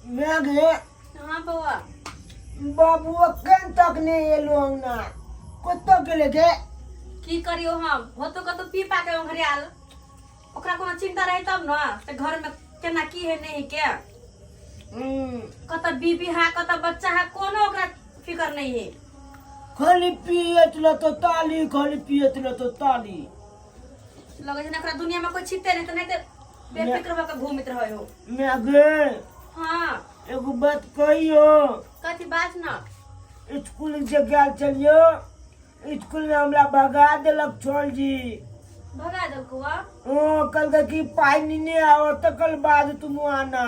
मैं गे हाँ बउआ बाबू अखन तक नहीं एलो ना कुत्तो के लेके की करियो हम हो तो कतो पी पा के घरे आल ओकरा कोनो चिंता रही तब ना ते घर में केना की है नहीं के कतो बीबी है कतो बच्चा है कोनो ओकरा फिकर नहीं है खाली पियत ल तो ताली खाली पियत ल तो ताली लगे जने ओकरा दुनिया में कोई छिते नहीं तो नहीं ते बेफिक्र होकर घूमित रहे हो मैं गे हाँ एगो बात कहियो कथी बात ना स्कूल से गेल चलियो स्कूल में हमरा भगा देलक छोड़ जी भगा दल को ओ कल का की पाई नहीं आओ तो कल बाद तुम आना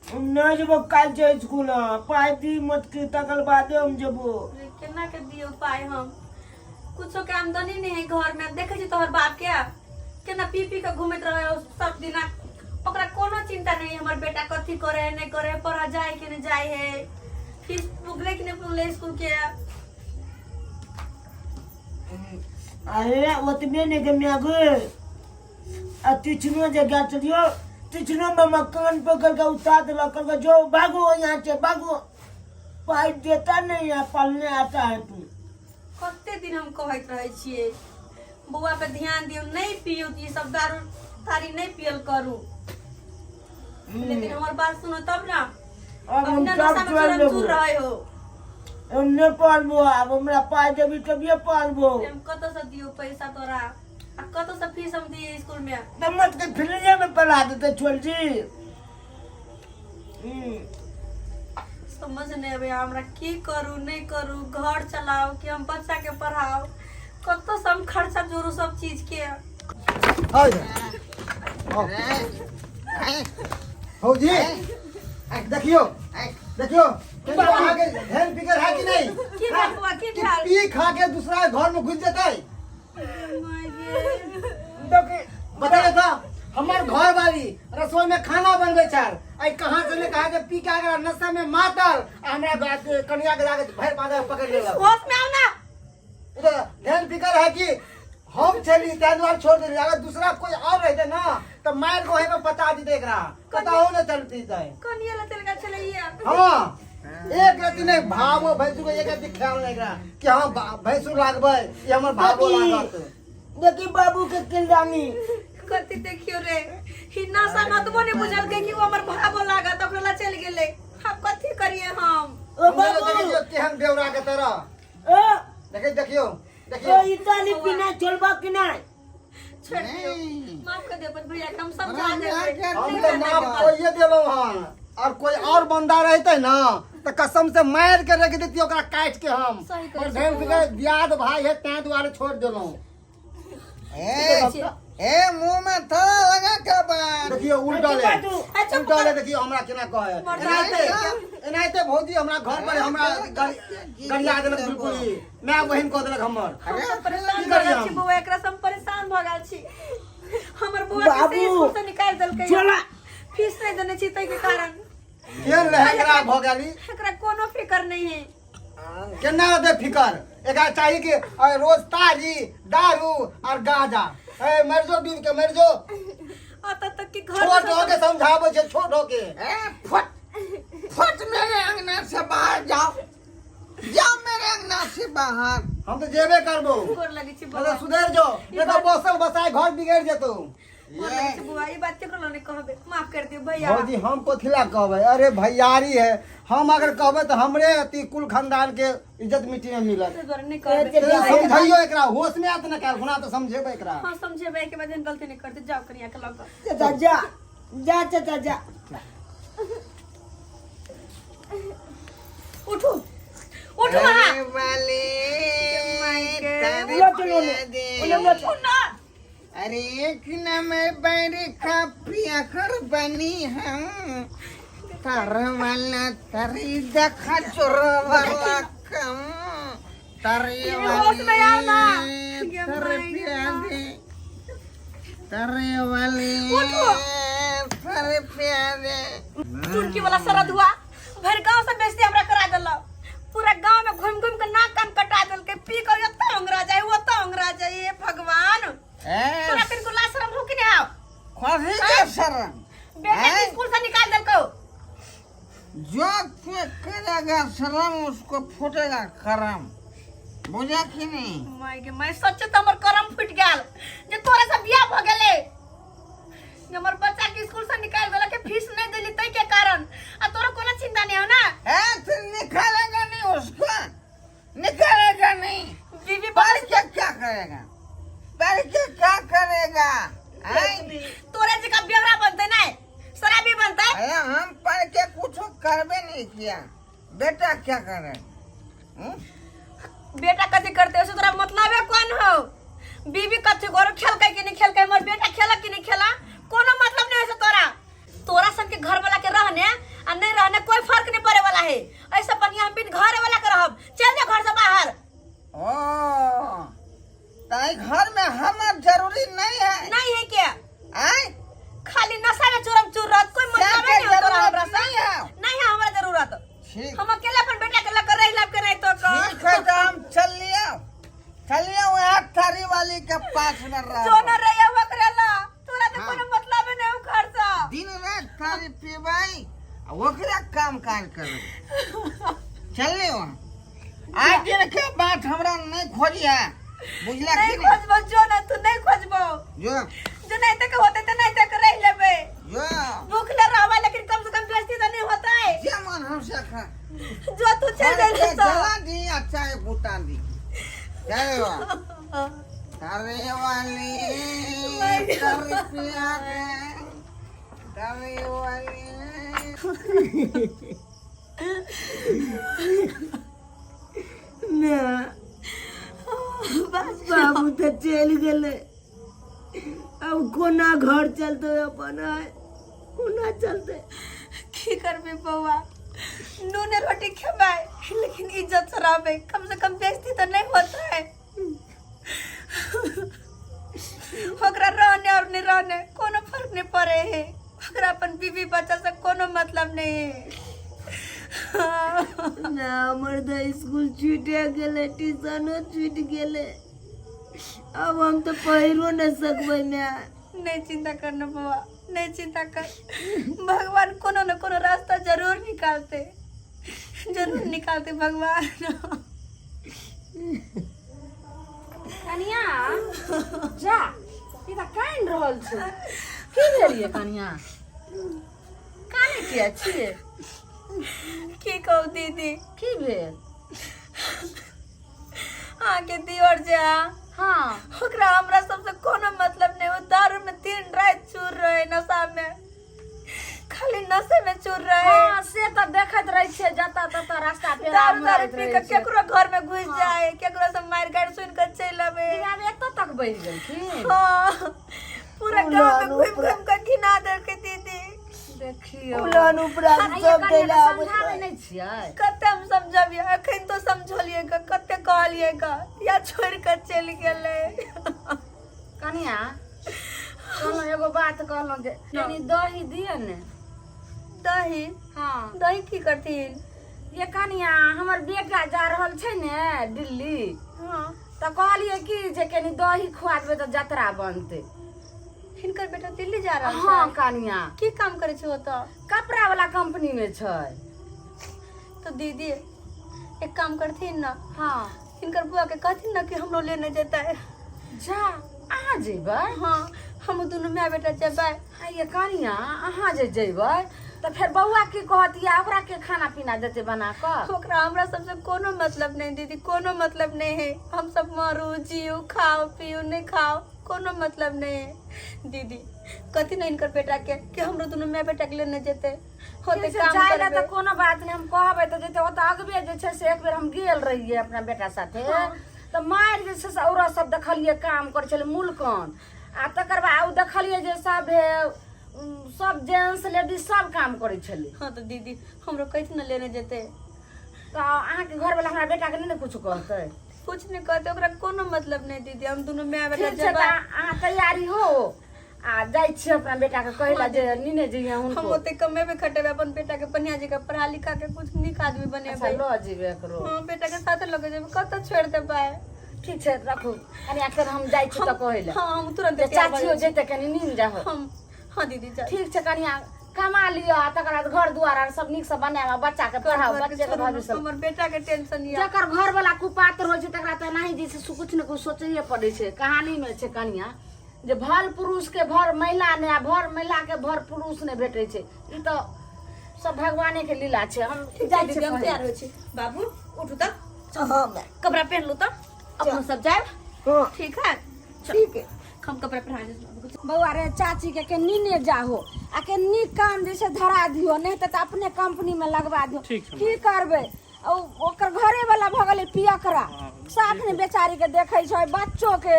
हम न जब कल से स्कूल पाई दी मत की तकल बाद हम जबो केना के दियो पाए हम कुछो के आमदनी नहीं है घर में देखे छी तोहर बाप के केना पी पी के घूमत रहे हो सब दिना ओकरा कोनो चिंता नहीं हमर बेटा कथी करे है नहीं करे पढ़ा जाए कि नहीं जाए है फीस पुगले कि नहीं पुगले स्कूल के अरे ओतने ने के मैं गे तिचनो जगह चलियो तिचनो में मकान पकड़ के उतार देला कर जो भागो यहाँ से भागो पाई देता नहीं है पालने आता है तू कते दिन हम कहत रहे छिए बुआ पे ध्यान दियो नहीं पियो ई सब दारू थारी नहीं पियल करू लेकिन हमार बात सुनो तब ना अब हम अपना नशा सब में चल तुरंत दूर रहे हो हमने पालबो अब हमरा पाई देबी तभिए पालबो हम कतो से दियो पैसा तोरा आ कतो से फीस हम दिए स्कूल में तो मत के फिल्म में पढ़ा देते छोड़ जी समझ नहीं आवे हमरा की करू नहीं करू घर चलाओ कि हम बच्चा के पढ़ाओ कतो से हम खर्चा जोरू सब चीज के हो जी देखियो देखियो आगे ध्यान फिकर है कि नहीं की बात हुआ की कि ख्याल पी खा के दूसरा घर में घुस जाता है देखिए बताइए तो हमार घर वाली रसोई में खाना बनबे चार आई कहां से ले कहा के पी के आगे नशा में मातल हमरा कन्या के लागे भर पादा पकड़ लेला होश में आओ ना इधर ध्यान फिकर है कि हम चली त्यानवार छोड़ दे अगर दूसरा कोई और रहते ना तो मार को है में बता दी देख रहा बताओ ना चलती है कनिया ला तेल का चलैया हां एक रति नहीं भावो भैंसु को एक रति ख्याल नहीं रहा कि हां भैंसु लागबे ये हमर भावो लागत देखी बाबू के किल्लानी कति देखियो रे ही नशा मतबो नहीं बुझल के कि वो हमर भाबो लागत ओकरा ला चल गेले हम कथी करिए हम ओ बाबू बाबू देखियो केहन बेवरा के तरह ओ देखियो ओ देखियो इताली पीना चलबा कि नहीं छोड़ दियो माफ कर दे अपन भैया के हम समझा देबे हम तो माफ कोइए देलो हां और कोई और बंदा रहते ना तो कसम से मार के रख देती ओकरा काट के हम सही कहै और ढेर फिकर दियाद भाई है तै द्वारे छोड़ देलो ए मुंह में थोड़ा लगा के बात देखियो उल्टा ले अच्छा, उल्टा ले देखियो हमरा केना कहे एनाइते भौजी हमरा घर पर हमरा गरिया देलक बिल्कुल ही मैं बहन को देलक हमर हम परेशान की भ करियै गेल छी हम? बुआ एकरा से हम परेशान भ गेल छी हमर बुआ के बाबू, से स्कूल से निकाल देलकै चला। फीस नहीं देने छी तै के कारण केन लहकरा भ गेली एकरा कोनो फिकर नहीं है केना दे फिकर एकरा चाहिए कि रोज तारी दारू और गांजा ए मर जो दिन के मर जो अत तक कि घर छोट हो के समझाबे छे छोट हो के ए फट मेरे अंगना से बाहर जाओ जाओ मेरे अंगना से बाहर हम तो जेबे करबो गोर लगी छी बुआ मतलब सुधर जो नहीं तो बसल बसाए घर बिगड़ जेतो गोर लगी छी बुआ ई बात केकरो नहीं कहबे माफ कर दियो भैया भौजी हम कोथिला कहबे अरे भैयारी है हम अगर कहबे तो हमरे अति कुल खानदान के इज्जत मिट्टी में मिलत ते द्वारा नहीं कहबे ए, तो समझाइयो एकरा होश में आत न कर गुना तो समझेबे एकरा हां समझेबे के बाद गलती नहीं करते जाओ करिया के लग चाचा जा जा चाचा जा उठो उठो वहां अरे वाले तारीफ उलट लो किया दे। उलट उठना अरे एक न मैं बैरी खा पिया कर बनी हम तार वाला तारी देखा चोर वाला कम तारी होश में आओ ना। तारे पिया दे तारे वाली उठो। तारे पिया दे चुटकी वाला सरद हुआ भर गांव से बेइज्जती हमरा करा देला पूरा गांव में घूम घूम के नाक कान कटा देल के पी कर एत अंगरा जाए वो तो अंगरा जाए ये भगवान तोरा ए तिन को लाशरम हो कि नहीं आओ खोजी के शरण बेटे के स्कूल से निकाल देल करेगा शर्म उसको फूटेगा करम, बुझा कि नहीं? मैं सच्चे तो हमर करम फूट गेल जे तोरे से बियाह भ गेले, जे हमर बच्चा के स्कूल से निकाल देला के फीस नहीं देली तई के कारण, आ तोरा कोनो चिंता नहीं हो ना? फिर निकालेगा नहीं उसको, निकालेगा नहीं। बीवी पढ़ के क्या करेगा, पढ़ के क्या करेगा? तोरे जगह बेवड़ा बनते नहीं, शराबी बनते। अरे हम पढ़ के कुछ करबे नहीं किया, बेटा क्या करे? बेटा कथी करते हो, तोरा मतलब है कौन हो? बीवी कथी करो, खेल के कि नहीं खेल के, मोर बेटा खेला कि नहीं खेला, कोनो मतलब नहीं है तोरा। तोरा सन के घर वाला के रहने आ नहीं रहने कोई फर्क नहीं पड़े वाला है। ऐसा बढ़िया हम बिन घर वाला के रहब, चल जा घर से बाहर। ओ ताई घर में हमार जरूरी नहीं है। नहीं है क्या? आय खाली नशा में चूरम चूर रह, कोई मतलब नहीं है तोरा हमरा से। नहीं है, नहीं है हमरा जरूरत। ठीक, हम अकेले अपन बेटा के लेकर रह लब के नहीं तो का। ठीक है तो हम चल लिया वो आठ थारी वाली के पास में रह। जो न रहे वो करेला, तोरा तो कोनो मतलब नहीं है घर से। दिन रात थारी पीबाई, ओकरा काम काज करे। चल लियो, आज दिन के बात हमरा नहीं खोजिया, बुझला नहीं कि नहीं? खोजबो, जो न तू नहीं खोजबो, जो जो नहीं तक होते तो नहीं तक रह लेबे। जो भूखले रहबा लेकिन कम से कम बेइज्जती तो नहीं होता है। जेमन हमसे खा जो तू चल घर के दे तो जला दी, अच्छा है बूटा दी। चलो तारे वाली तारे पिया रे, तारे वाली ना बाबू तो चल गए, अब कोना घर चलते अपन है, कोना चलते। की करबे बउआ, नूने रोटी खेबाई लेकिन इज्जत से रहबे, कम से कम बेइज्जती तो नहीं होता है। ओकरा रहने और नहीं रहने कोनो फर्क नहीं पड़े है, ओकरा अपन बीवी बच्चा से कोनो मतलब नहीं है। ना हमर तो स्कूल छूटे गेले, ट्यूशनो छूट गेले, अब हम तो पहिरो न सकबै ना। नहीं चिंता करना बुआ, नहीं चिंता कर, भगवान कोनो न कोनो रास्ता जरूर निकालते, जरूर निकालते भगवान। कनिया जा ई त कान रहल छ की भेलिए कनिया काने किया छिए की कहू दीदी, की भेल आके दियोर जा, हाँ ओकरा हमरा सबसे कोनो मतलब नहीं, वो दारू में दिन रात चूर रहे, नशा में, खाली नशे में चूर रहे। हाँ से त देखत रही छे जाता तता रास्ता पे दारू दारू पी के केकरो घर में घुस जाए, केकरो से मार काट सुन कर चल आवे। अब एतो तक बढ़ गई थी। हाँ पूरा गांव में घूम घूम के घिना दे के दीदी। देखियो उलान उपरा सब देला समझावे नहीं छिए कते हम समझबिए, अखन तो समझलिएगा, कते कहलिएगा या छोड़ कर चल गेले। कनिया कोनो एगो बात कहलो जे तनी दही दिए ने। दही? हाँ दही की करथिन? ये कनिया हमर बेटा जा रहल छै ने दिल्ली, हाँ त कहलिए कि जे कनी दही खुआ देबे त जतरा बनते। हिनकर बेटा दिल्ली जा रहा है? हाँ कनिया की काम करे छै ओतऽ? कपड़ा वाला कंपनी में छै। तो दीदी एक काम करथिन ना, हाँ हिनकर बुआ के कहथिन ना कि हमरो लेने जेता है। जा अहाँ जेबै? हाँ हम दोनों माय बेटा जेबै। हाँ ये कनिया अहाँ जे जेबै त फिर बउआ की कहतिया, ओकरा के खाना पीना देते बना क? ओकरा हमरा सबसे कोनो मतलब नहीं दीदी, कोनो मतलब नहीं है। हम सब मरू जियो, खाओ पियो, नहीं खाओ, कोनो मतलब नहीं है। दीदी कथी नहीं इनकर बेटा के कि हमरो दोनों माय बेटा के लेने जेते, होते काम जाइला करबे। त कोनो बात नहीं, हम कहबै त जेते। ओत अगबे जे छै से एक बेर हम गेल रहिए अपना बेटा साथे, त मार जे छै से औरत सब देखलिए काम कर छले मुल्कन, आ तकर बाद उ देखलिए जे सब जेंट्स लेडीज सब काम करे छले। हाँ तो दीदी हमरो कथी न लेने जेते? त अहाँ के घर वाला हमरा बेटा के नहीं कुछ कहते? कुछ नहीं कहते, ओकरा कोनो मतलब नहीं दीदी, हम दोनों माय बेटा ठीक छै त जेबै। अहाँ तैयारी हो आ जाय छी अपना बेटा के कहला जे निने जइया हम हुनको। ओते कमेबे खटेबे, अपन बेटा के बढ़िया जगह पढ़ा लिखा के कुछ नीक आदमी अच्छा बनेबै। ल जेबे करो। हाँ बेटा के साथ लगे जेबै, कत छोड़ देबै? ठीक छै रखू, कनी आखिर हम जाय छी त कहला। हाँ हम तुरंत चाचियो जेते कनी नींद जाहो। हम हाँ दीदी जा। ठीक छै कनिया कमा लियो तकर बाद घर दुआर आर सब नीक से बनावा बच्चा के पढ़ाओ बच्चे के भविष्य हमर बेटा के टेंशन या जकर घर वाला कुपात्र होइ छै तकरा त नहीं जे छै कुछ न कुछ सोचैए पड़ै छै कहानी में छै कनिया जे भर पुरुष के भर महिला ने आ भर महिला के भर पुरुष ने भेटै छै ई तो सब भगवाने के लीला छै हम जाय दीदी हम तैयार हो छी बाबू उठू त हाँ मैं कपड़ा पहन लो त अपन सब जाए हाँ ठीक है ठीक है हम कपड़ा पहना दे बाबू को बउआ रे चाची के नीने जाहो आ के नीक काम जैसे धरा दियो नहीं तो अपने कंपनी में लगवा दियो की करबे ओकर घरे वाला भ गेलै पियकरा साथ में बेचारी के देखै छै बच्चों के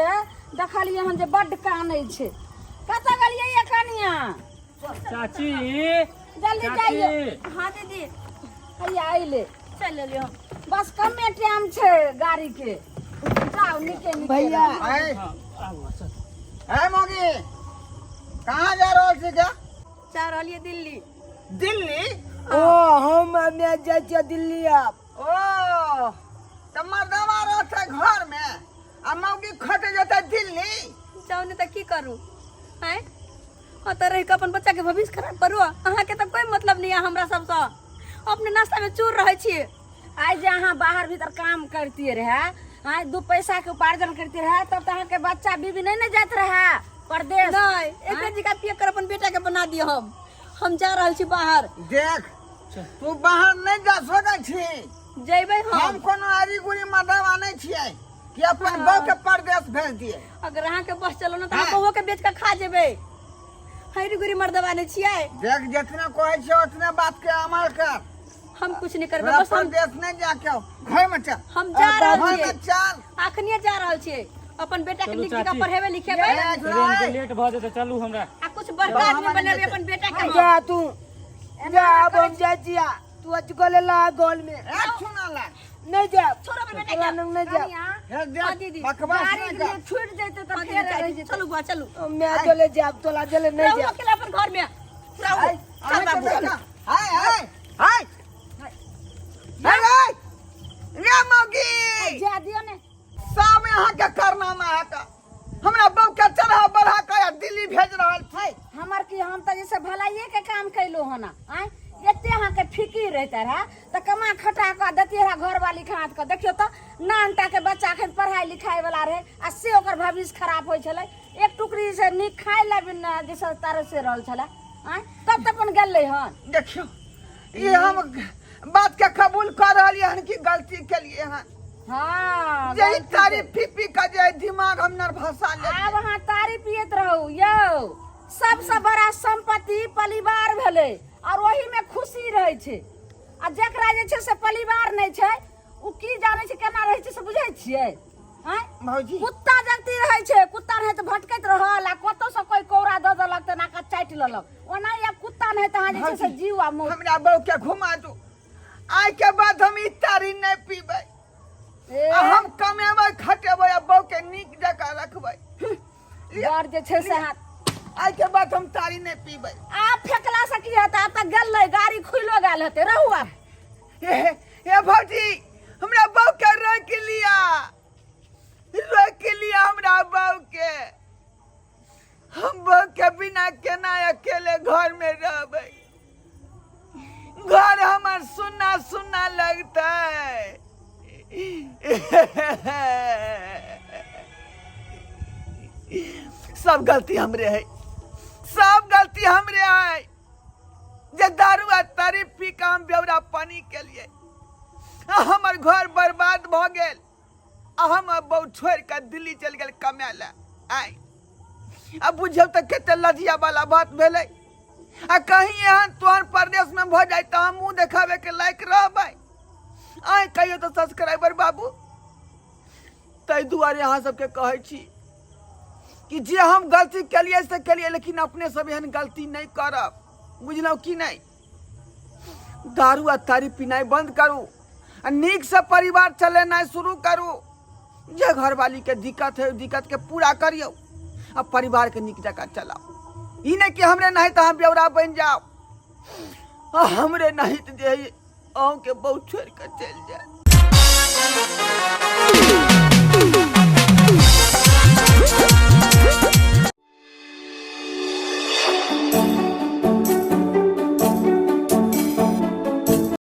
देखलिए हन जे बड्ड कानै छै कत गेलिए ये कनिया चाची जल्दी जाइए हां दीदी हैया आइले चल लियो बस कमे टाइम छै गाड़ी के जाओ नीचे नीचे भैया है मोगी कहाँ जा रहा है क्या जा रहलिए दिल्ली दिल्ली ओ हम मैं जाय छियै दिल्ली अब ओ तो मर्दवा रहते घर में आ मौगी खट जते दिल्ली जाओ ने त की करू हैं हाँ तो रह के अपन बच्चा के भविष्य खराब करू अहाँ के तो कोई मतलब नहीं है हमरा सब से अपने नाश्ता में चूर रहे छिए आज जे अहाँ बाहर भीतर काम करती रहे हाँ 2 पैसा के उपार्जन करती रहे तब तो अहाँ के बच्चा बीबी नहीं न जात रहे परदेश नहीं एक जी का पिया कर अपन बेटा के बना दियो हम जा रहल छी बाहर देख तू बाहर नहीं जा सकै छी जेबै हम कोनो आरी गुरी मर्दवा नहीं छियै कि अपन बहू के परदेश भेज दिए अगर अहाँ के बस चलो ना तो हम बहू के बेच के खा जेबै हरी गुरी मर्दवा नहीं छियै देख जितने कहै छै उतने बात के अमल कर हम कुछ नहीं करबै बस हम परदेश नहीं जाके घर में चल हम जा रहल घर छियै में चल अखनिए जा रहल छियै अपन बेटा के चलू लिख के चाची। पढ़ेबै लिखेबै ट्रेन के लेट भ जेतै चलू हमरा आ कुछ बड़का आदमी बनेबै अपन बेटा के जा तू जा अब हम जाय छियै तू आज गले ला गोल में सुना ला नहीं जा छोड़ो अपन बेटा तोरा के नहीं जा कनिया, हे हाँ, देख दीदी। बकवास गाड़ी नहीं के कर लिए छूट जैते तो हाँ, फिर दीदी, रह जेतै। चलू बुआ चलू मैं चले जा तोला चले नहीं रहू जा अकेला अपन घर में रहू हाय चल बाबू हाय हाय हाय हाय रे मौगी जा दियो ने सब यहाँ के करना में है का हमरा बहू के चढ़ा बढ़ा के दिल्ली भेज रहल छै हमर की हम तो जैसे भलाइए के काम कैलो हो ना आय एते अहाँ के फिकिर रहते रहा तो कमा खटा के देते रहा घर वाली खात के देखियो तो नानटा के बच्चा के पढ़ाई लिखाई वाला रहे आ से ओकर भविष्य खराब होय छले एक टुकड़ी से नीक खाय ले बिना जैसे तारे से रहल छले आय तब तक अपन गेलै हन देखियो ये हम बात के कबूल कर रहलिए हन की गलती के लिए हन हाँ यही तारीफ पी का जे दिमाग हम नर्भसा ले अब अहाँ तारीफ पियत रहू यौ सबसे बड़ा संपत्ति परिवार भेलै और वही में खुशी रहे छै आ जेकरा जे छै से परिवार नहीं छै उ की जाने छै केना रहे छै से बुझै छियै हैं भौजी कुत्ता जगती रहे छै कुत्ता नहीं तो भटकैत रहल आ कतौ से कोई कौड़ा द देलक त नाका चाटि लेलक ओना या कुत्ता नहीं त अहाँ जे छै से जीव आ मौत हमरा बहू के घुमा दू आइ के बाद हम ई तारी नहीं पीबै आ हम कमेबै खटेबै आ बहू के नीक जगह रखबै डर जे छै से हाथ आइ के बाद हम तारी नहीं पीबै आप फेकला से की हेतै आब तक गेलै गाड़ी खुलो गेल हेतै रहू आब ए भौजी हमरा बहू के रोक लिया हमरा बहू के हम बहू के बिना केना अकेले घर में रहबै घर हमर सुन्ना सुन्ना लगतै सब गलती हमरे है सब गलती हमरे है जे दारू आ तारी पी के हम बेवड़ा पानी के लिए हमर घर बर्बाद भ गेल आ हम बहु छोड़ के दिल्ली चल गेल कमाए ला आई अब बुझल त कते लजिया वाला बात भेलै आ कहीं एहन तोहर परदेश में भ जाए त हम मुंह देखावे के लायक रहबै आइ कहियो तो सब्सक्राइबर बाबू तै दुआरे अहाँ सबके कहै छी कि जे हम गलती केलिए से केलिए लेकिन अपने सब एहन गलती नहीं करब बुझलौ कि नहीं दारू आ तारी पीनाई बंद करू आ नीक से परिवार चलेनाई शुरू करू जे घरवाली के दिक्कत है दिक्कत के पूरा करियो आ परिवार के नीक जगह चलाओ ई नहीं कि हमरे नहीं तो हम बेवड़ा बन जाओ आ हमरे नहीं तो जे अहूँ के बहुत छोड़ कर चल जाए